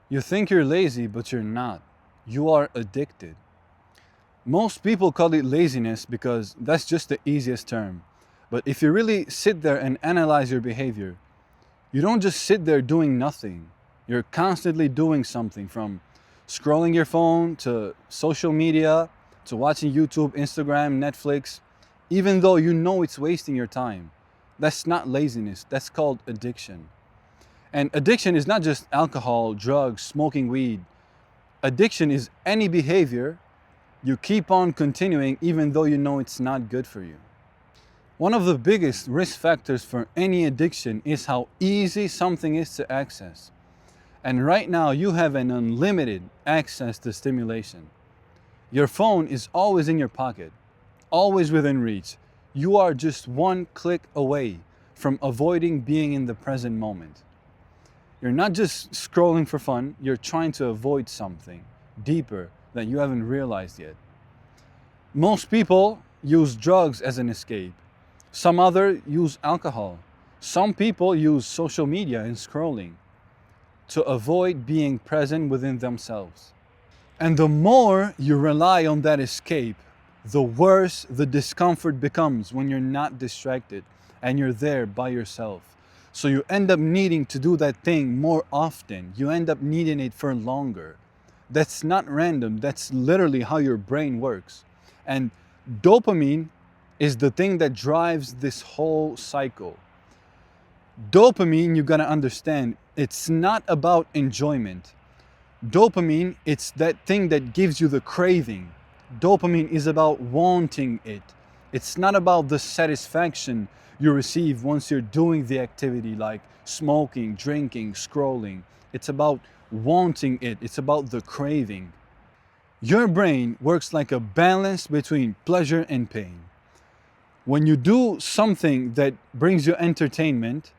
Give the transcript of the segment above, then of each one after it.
You think you're lazy, but you're not. You are addicted. Most people call it laziness because that's just the easiest term. But if you really sit there and analyze your behavior, you don't just sit there doing nothing. You're constantly doing something, from scrolling your phone to social media to watching YouTube, Instagram, Netflix, even though you know it's wasting your time. That's not laziness, that's called addiction. And addiction is not just alcohol, drugs, smoking weed. Addiction is any behavior you keep on continuing even though you know it's not good for you. One of the biggest risk factors for any addiction is how easy something is to access. And right now you have an unlimited access to stimulation. Your phone is always in your pocket, always within reach. You are just one click away from avoiding being in the present moment. You're not just scrolling for fun, you're trying to avoid something deeper that you haven't realized yet. Most people use drugs as an escape. Some others use alcohol. Some people use social media and scrolling to avoid being present within themselves. And the more you rely on that escape, the worse the discomfort becomes when you're not distracted and you're there by yourself. So you end up needing to do that thing more often. You end up needing it for longer. That's not random. That's literally how your brain works. And dopamine is the thing that drives this whole cycle. Dopamine, you gotta understand, it's not about enjoyment. Dopamine, it's that thing that gives you the craving. Dopamine is about wanting it. It's not about the satisfaction you receive once you're doing the activity like smoking, drinking, scrolling. It's about wanting it. It's about the craving. Your brain works like a balance between pleasure and pain. When you do something that brings you entertainment,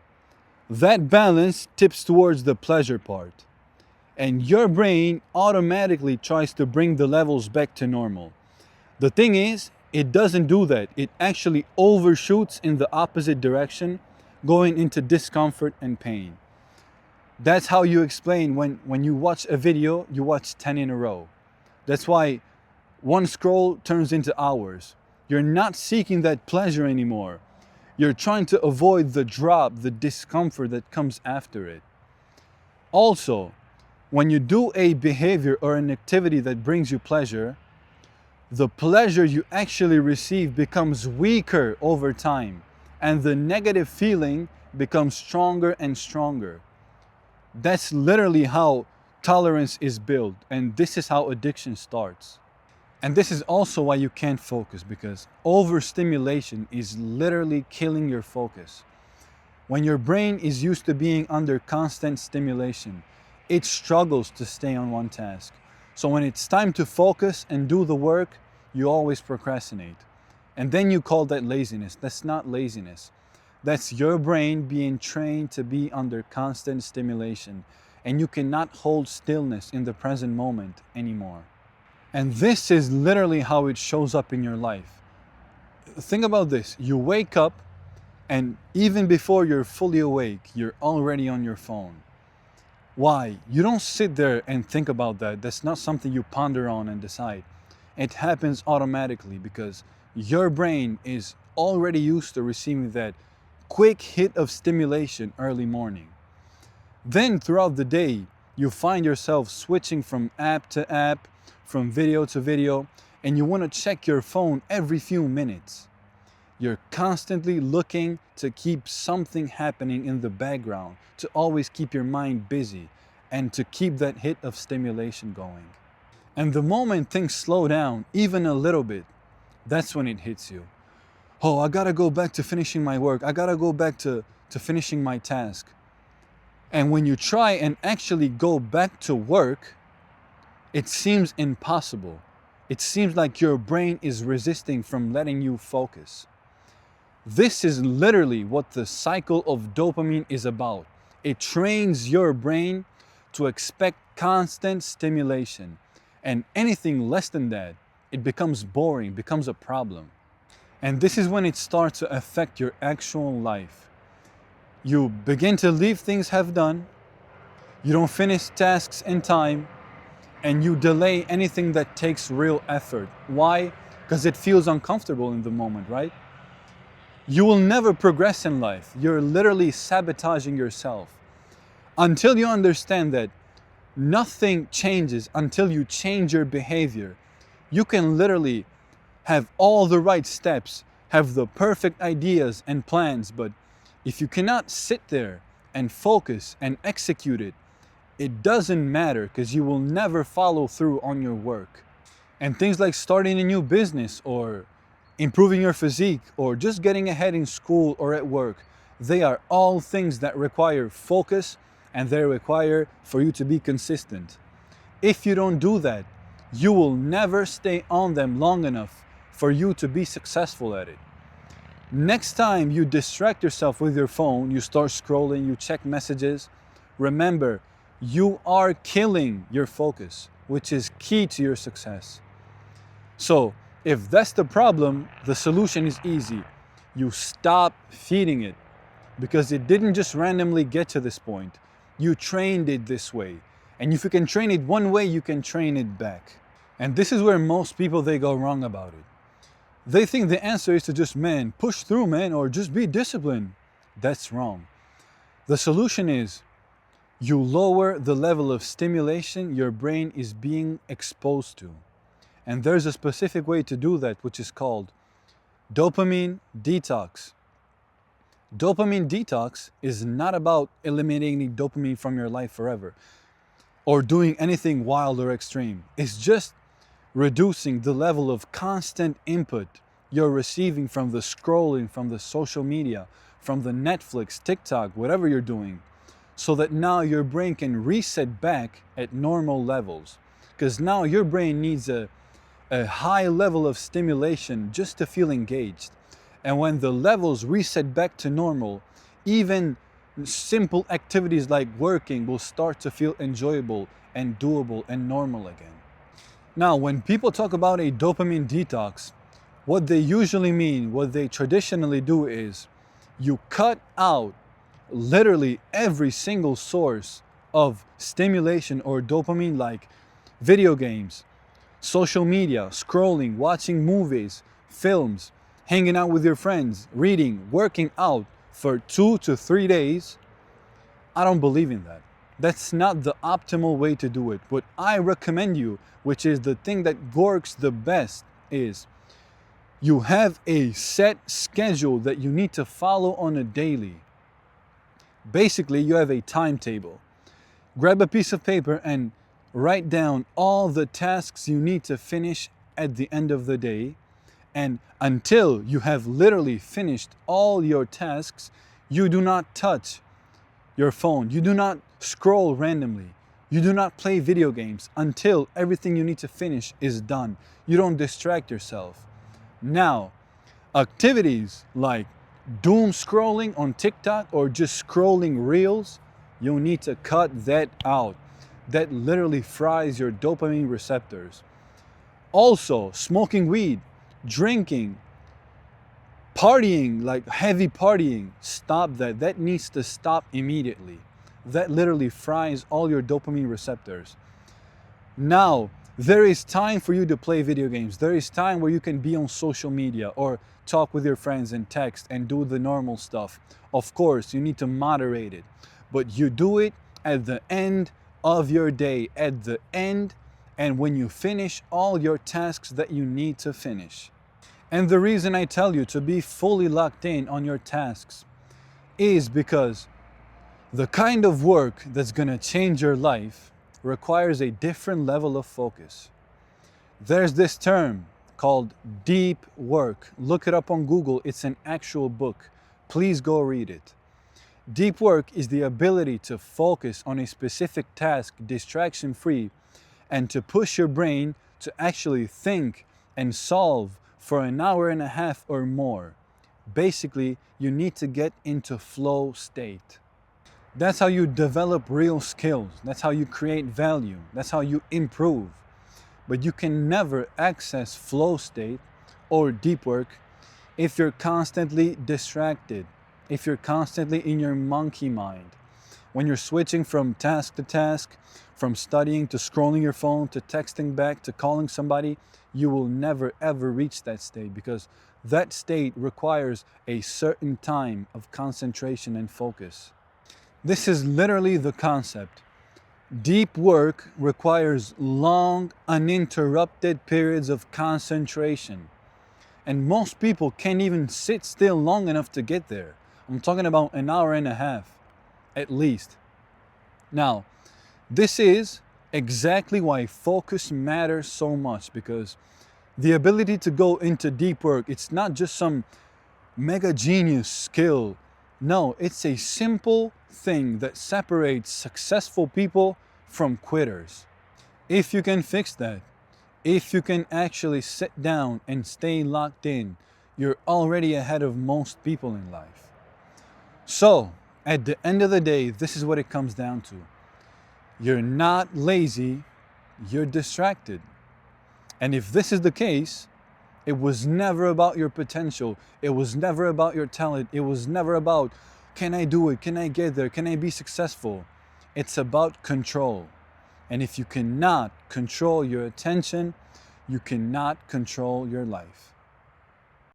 that balance tips towards the pleasure part. And your brain automatically tries to bring the levels back to normal. The thing is, it doesn't do that. It actually overshoots in the opposite direction, going into discomfort and pain. That's how you explain when you watch a video, you watch 10 in a row. That's why one scroll turns into hours. You're not seeking that pleasure anymore. You're trying to avoid the drop, the discomfort that comes after it. Also, when you do a behavior or an activity that brings you pleasure, the pleasure you actually receive becomes weaker over time, and the negative feeling becomes stronger and stronger. That's literally how tolerance is built, and this is how addiction starts. And this is also why you can't focus, because overstimulation is literally killing your focus. When your brain is used to being under constant stimulation, it struggles to stay on one task. So when it's time to focus and do the work, you always procrastinate. And then you call that laziness. That's not laziness. That's your brain being trained to be under constant stimulation, and you cannot hold stillness in the present moment anymore. And this is literally how it shows up in your life. Think about this. You wake up, and even before you're fully awake, you're already on your phone. Why? You don't sit there and think about that. That's not something you ponder on and decide. It happens automatically because your brain is already used to receiving that quick hit of stimulation early morning. Then throughout the day, you find yourself switching from app to app, from video to video, and you want to check your phone every few minutes. You're constantly looking to keep something happening in the background, to always keep your mind busy and to keep that hit of stimulation going. And the moment things slow down even a little bit, that's when it hits you. Oh, I gotta go back to finishing my work. I gotta go back to finishing my task. And when you try and actually go back to work, it seems impossible. It seems like your brain is resisting from letting you focus. This is literally what the cycle of dopamine is about. It trains your brain to expect constant stimulation. And anything less than that, it becomes boring, becomes a problem. And this is when it starts to affect your actual life. You begin to leave things half done. You don't finish tasks in time, and you delay anything that takes real effort. Why? Because it feels uncomfortable in the moment, right? You will never progress in life. You're literally sabotaging yourself. Until you understand that nothing changes until you change your behavior. You can literally have all the right steps, have the perfect ideas and plans, but if you cannot sit there and focus and execute it, it doesn't matter because you will never follow through on your work. And things like starting a new business or improving your physique or just getting ahead in school or at work, they are all things that require focus and they require for you to be consistent. If you don't do that, you will never stay on them long enough for you to be successful at it. Next time you distract yourself with your phone, you start scrolling, you check messages, remember, you are killing your focus, which is key to your success. So, if that's the problem, the solution is easy. You stop feeding it because it didn't just randomly get to this point. You trained it this way. And if you can train it one way, you can train it back. And this is where most people, they go wrong about it. They think the answer is to just, man, push through, man, or just be disciplined. That's wrong. The solution is you lower the level of stimulation your brain is being exposed to. And there's a specific way to do that, which is called dopamine detox. Dopamine detox is not about eliminating dopamine from your life forever or doing anything wild or extreme. It's just reducing the level of constant input you're receiving from the scrolling, from the social media, from the Netflix, TikTok, whatever you're doing, so that now your brain can reset back at normal levels. Because now your brain needs a high level of stimulation just to feel engaged. And when the levels reset back to normal, even simple activities like working will start to feel enjoyable and doable and normal again. Now, when people talk about a dopamine detox, what they usually mean, what they traditionally do is you cut out literally every single source of stimulation or dopamine, like video games, social media, scrolling, watching movies, films, hanging out with your friends, reading, working out for 2 to 3 days. I don't believe in that. That's not the optimal way to do it. What I recommend you, which is the thing that works the best, is you have a set schedule that you need to follow on a daily. Basically, you have a timetable. Grab a piece of paper and write down all the tasks you need to finish at the end of the day. And until you have literally finished all your tasks, you do not touch your phone. You do not scroll randomly. You do not play video games until everything you need to finish is done. You don't distract yourself. Now, activities like doom scrolling on TikTok or just scrolling reels, you need to cut that out. That literally fries your dopamine receptors. Also, smoking weed, drinking, partying, like heavy partying, stop that. That needs to stop immediately. That literally fries all your dopamine receptors. Now, there is time for you to play video games. There is time where you can be on social media or talk with your friends and text and do the normal stuff. Of course, you need to moderate it, but you do it at the end of your day, at the end, and when you finish all your tasks that you need to finish. And the reason I tell you to be fully locked in on your tasks is because the kind of work that's going to change your life requires a different level of focus. There's this term called deep work. Look it up on Google. It's an actual book. Please go read it. Deep work is the ability to focus on a specific task distraction-free and to push your brain to actually think and solve for an hour and a half or more. Basically, you need to get into flow state. That's how you develop real skills. That's how you create value. That's how you improve. But you can never access flow state or deep work if you're constantly distracted, if you're constantly in your monkey mind. When you're switching from task to task, from studying to scrolling your phone to texting back to calling somebody, you will never ever reach that state, because that state requires a certain time of concentration and focus. This is literally the concept. Deep work requires long, uninterrupted periods of concentration. And most people can't even sit still long enough to get there. I'm talking about an hour and a half, at least. Now, this is exactly why focus matters so much, because the ability to go into deep work, it's not just some mega genius skill. No, it's a simple thing that separates successful people from quitters. If you can fix that, if you can actually sit down and stay locked in, you're already ahead of most people in life. So, at the end of the day, this is what it comes down to. You're not lazy, you're distracted. And if this is the case, it was never about your potential. It was never about your talent. It was never about, can I do it? Can I get there? Can I be successful? It's about control. And if you cannot control your attention, you cannot control your life.